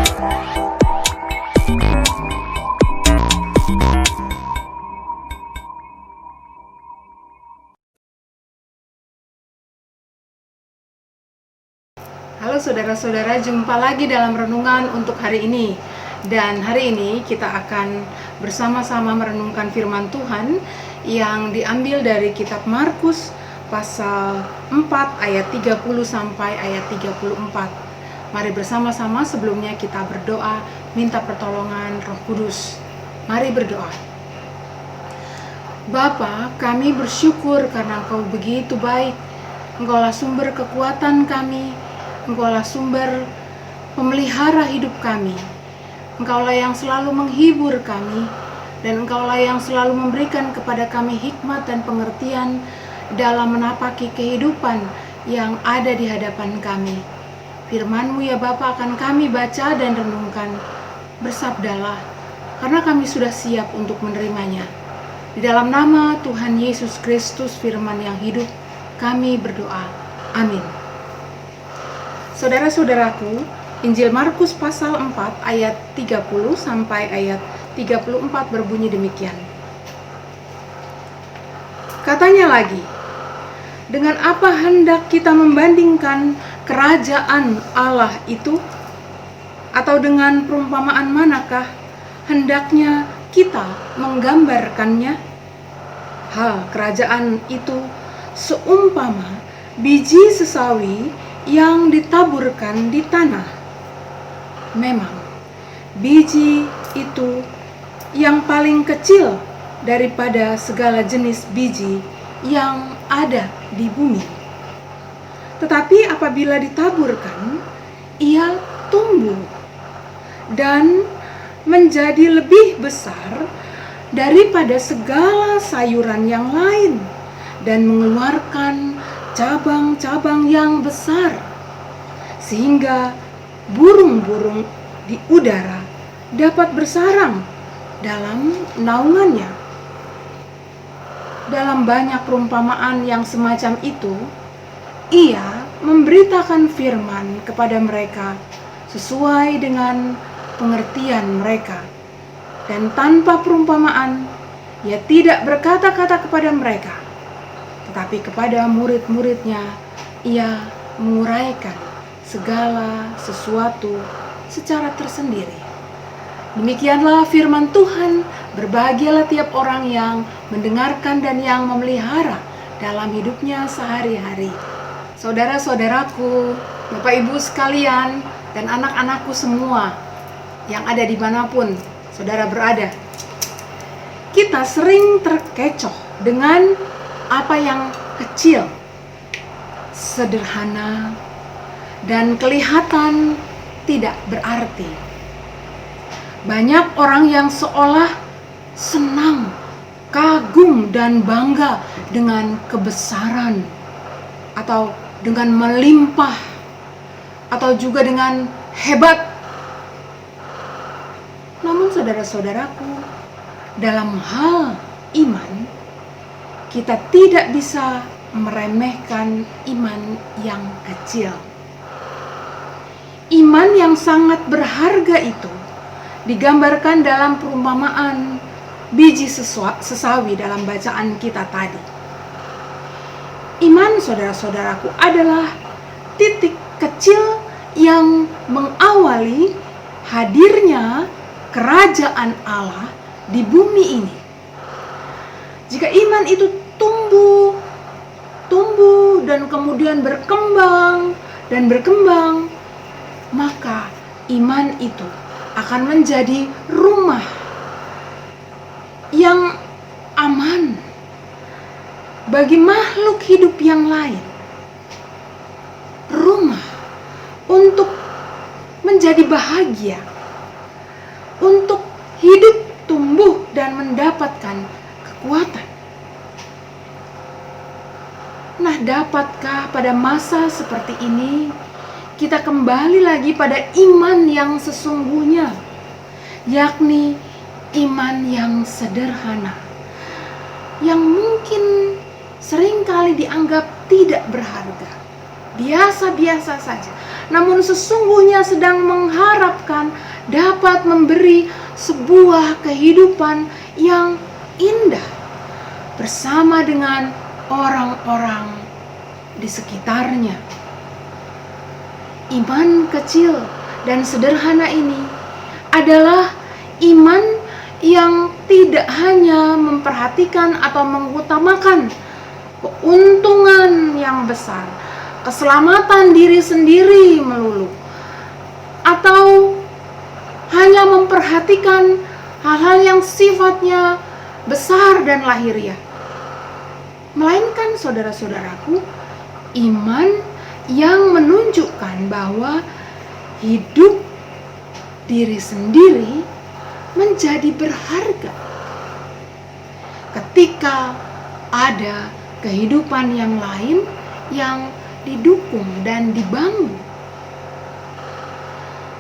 Halo saudara-saudara, jumpa lagi dalam renungan untuk hari ini. Dan hari ini kita akan bersama-sama merenungkan firman Tuhan yang diambil dari kitab Markus pasal 4 ayat 30 sampai ayat 34. Mari bersama-sama sebelumnya kita berdoa, minta pertolongan Roh Kudus. Mari berdoa. Bapa, kami bersyukur karena Engkau begitu baik. Engkaulah sumber kekuatan kami. Engkaulah sumber pemelihara hidup kami. Engkaulah yang selalu menghibur kami, dan Engkaulah yang selalu memberikan kepada kami hikmat dan pengertian dalam menapaki kehidupan yang ada di hadapan kami. Firman-Mu ya Bapa akan kami baca dan renungkan. Bersabdalah, karena kami sudah siap untuk menerimanya. Di dalam nama Tuhan Yesus Kristus, firman yang hidup, kami berdoa. Amin. Saudara-saudaraku, Injil Markus pasal 4 ayat 30 sampai ayat 34 berbunyi demikian. Katanya lagi, dengan apa hendak kita membandingkan kerajaan Allah itu? Atau dengan perumpamaan manakah hendaknya kita menggambarkannya? Kerajaan itu seumpama biji sesawi yang ditaburkan di tanah. Memang biji itu yang paling kecil daripada segala jenis biji yang ada di bumi. Tetapi apabila ditaburkan, ia tumbuh dan menjadi lebih besar daripada segala sayuran yang lain dan mengeluarkan cabang-cabang yang besar, sehingga burung-burung di udara dapat bersarang dalam naungannya. Dalam banyak perumpamaan yang semacam itu, ia memberitakan firman kepada mereka sesuai dengan pengertian mereka, dan tanpa perumpamaan ia tidak berkata-kata kepada mereka, tetapi kepada murid-muridnya ia menguraikan segala sesuatu secara tersendiri. Demikianlah firman Tuhan. Berbahagialah tiap orang yang mendengarkan dan yang memelihara dalam hidupnya sehari-hari. Saudara-saudaraku, Bapak Ibu sekalian, dan anak-anakku semua yang ada dimanapun saudara berada, kita sering terkecoh dengan apa yang kecil, sederhana, dan kelihatan tidak berarti. Banyak orang yang seolah senang, kagum, dan bangga dengan kebesaran, atau dengan melimpah, atau juga dengan hebat. Namun saudara-saudaraku, dalam hal iman, kita tidak bisa meremehkan iman yang kecil. Iman yang sangat berharga itu digambarkan dalam perumpamaan biji sesawi dalam bacaan kita tadi. Iman, saudara-saudaraku, adalah titik kecil yang mengawali hadirnya kerajaan Allah di bumi ini. Jika iman itu tumbuh dan kemudian berkembang, maka iman itu akan menjadi rumah yang aman bagi makhluk hidup yang lain. Rumah untuk menjadi bahagia, untuk hidup, tumbuh, dan mendapatkan kekuatan. Nah, dapatkah pada masa seperti ini kita kembali lagi pada iman yang sesungguhnya, yakni iman yang sederhana, yang mungkin seringkali dianggap tidak berharga biasa-biasa saja, namun sesungguhnya sedang mengharapkan dapat memberi sebuah kehidupan yang indah bersama dengan orang-orang di sekitarnya. Iman kecil dan sederhana ini adalah iman yang tidak hanya memperhatikan atau mengutamakan keuntungan yang besar, keselamatan diri sendiri melulu, atau hanya memperhatikan hal-hal yang sifatnya besar dan lahiriah. Melainkan saudara-saudaraku, iman yang menunjukkan bahwa hidup diri sendiri menjadi berharga ketika ada kehidupan yang lain yang didukung dan dibangun.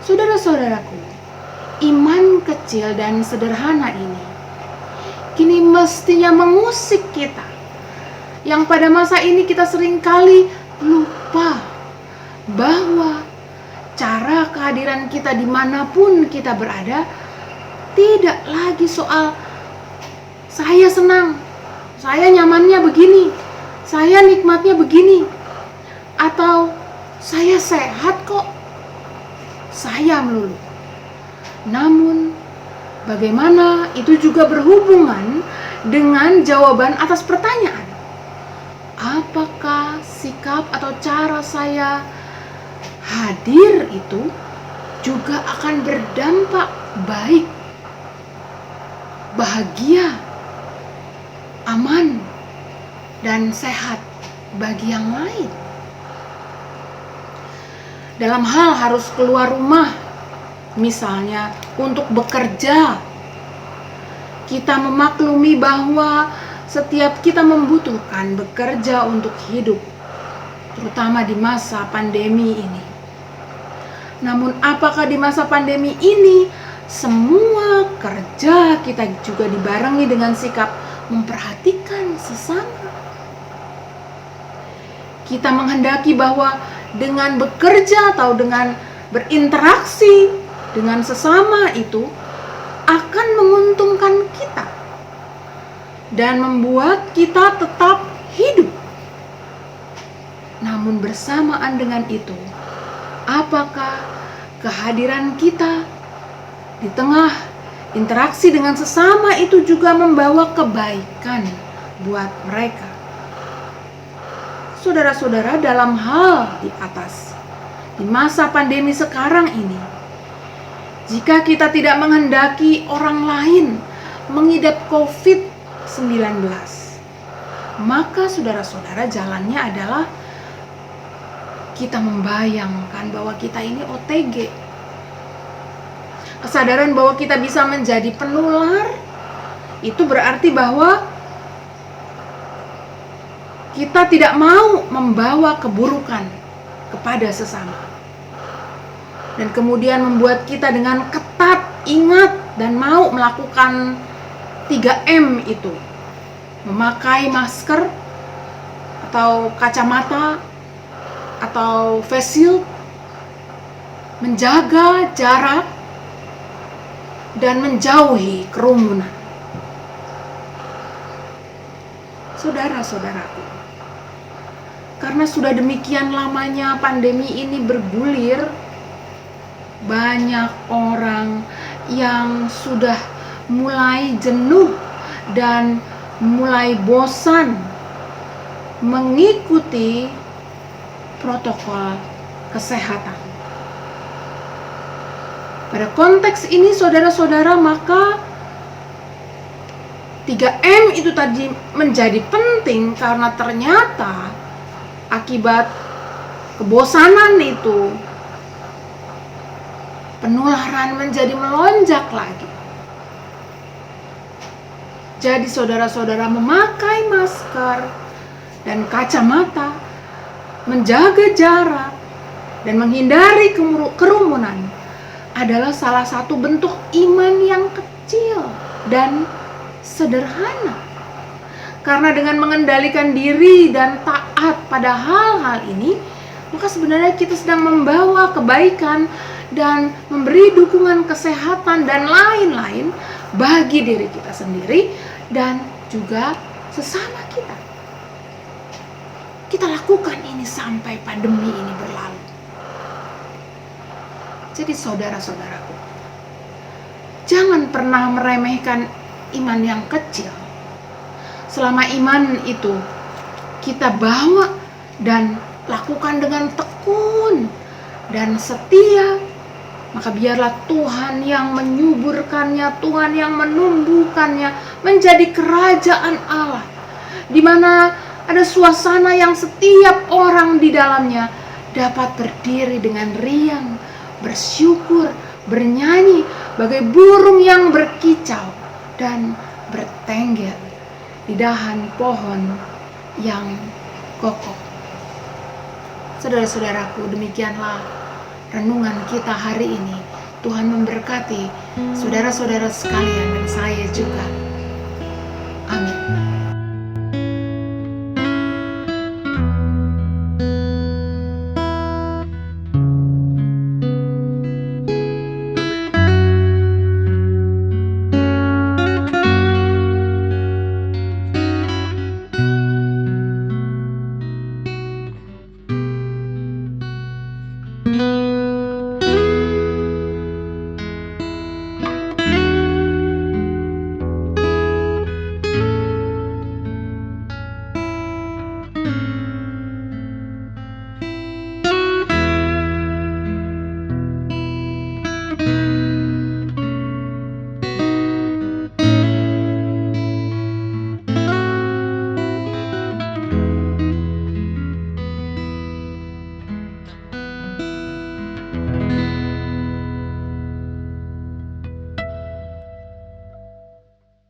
Saudara-saudaraku, iman kecil dan sederhana ini kini mestinya mengusik kita, yang pada masa ini kita seringkali lupa bahwa cara kehadiran kita dimanapun kita berada tidak lagi soal saya senang, saya nyamannya begini, saya nikmatnya begini, atau saya sehat kok, saya melulu. Namun bagaimana itu juga berhubungan dengan jawaban atas pertanyaan, apakah sikap atau cara saya hadir itu juga akan berdampak baik, bahagia, aman, dan sehat bagi yang lain. Dalam hal harus keluar rumah, misalnya untuk bekerja, kita memaklumi bahwa setiap kita membutuhkan bekerja untuk hidup, terutama di masa pandemi ini. Namun apakah di masa pandemi ini semua kerja kita juga dibarengi dengan sikap memperhatikan sesama? Kita menghendaki bahwa dengan bekerja atau dengan berinteraksi dengan sesama itu akan menguntungkan kita dan membuat kita tetap hidup. Namun bersamaan dengan itu, apakah kehadiran kita di tengah interaksi dengan sesama itu juga membawa kebaikan buat mereka? Saudara-saudara, dalam hal di atas, di masa pandemi sekarang ini, jika kita tidak menghendaki orang lain mengidap COVID-19, maka saudara-saudara, jalannya adalah kita membayangkan bahwa kita ini OTG. Kesadaran bahwa kita bisa menjadi penular, itu berarti bahwa kita tidak mau membawa keburukan kepada sesama. Dan kemudian membuat kita dengan ketat ingat dan mau melakukan 3M itu. Memakai masker atau kacamata atau face shield, menjaga jarak, dan menjauhi kerumunan. Saudara-saudaraku, karena sudah demikian lamanya pandemi ini bergulir, banyak orang yang sudah mulai jenuh dan mulai bosan mengikuti protokol kesehatan. Pada konteks ini saudara-saudara, maka 3M itu tadi menjadi penting karena ternyata akibat kebosanan itu penularan menjadi melonjak lagi. Jadi saudara-saudara, memakai masker dan kacamata, menjaga jarak, dan menghindari kerumunan adalah salah satu bentuk iman yang kecil dan sederhana. Karena dengan mengendalikan diri dan taat pada hal-hal ini, maka sebenarnya kita sedang membawa kebaikan dan memberi dukungan kesehatan dan lain-lain bagi diri kita sendiri dan juga sesama kita. Kita lakukan ini sampai pandemi ini berlalu. Jadi saudara-saudaraku, jangan pernah meremehkan iman yang kecil. Selama iman itu kita bawa dan lakukan dengan tekun dan setia, maka biarlah Tuhan yang menyuburkannya, Tuhan yang menumbuhkannya menjadi kerajaan Allah, di mana ada suasana yang setiap orang di dalamnya dapat berdiri dengan riang, bersyukur, bernyanyi bagai burung yang berkicau dan bertengger di dahan pohon yang kokoh. Saudara-saudaraku, demikianlah renungan kita hari ini. Tuhan memberkati saudara-saudara sekalian dan saya juga. Amin.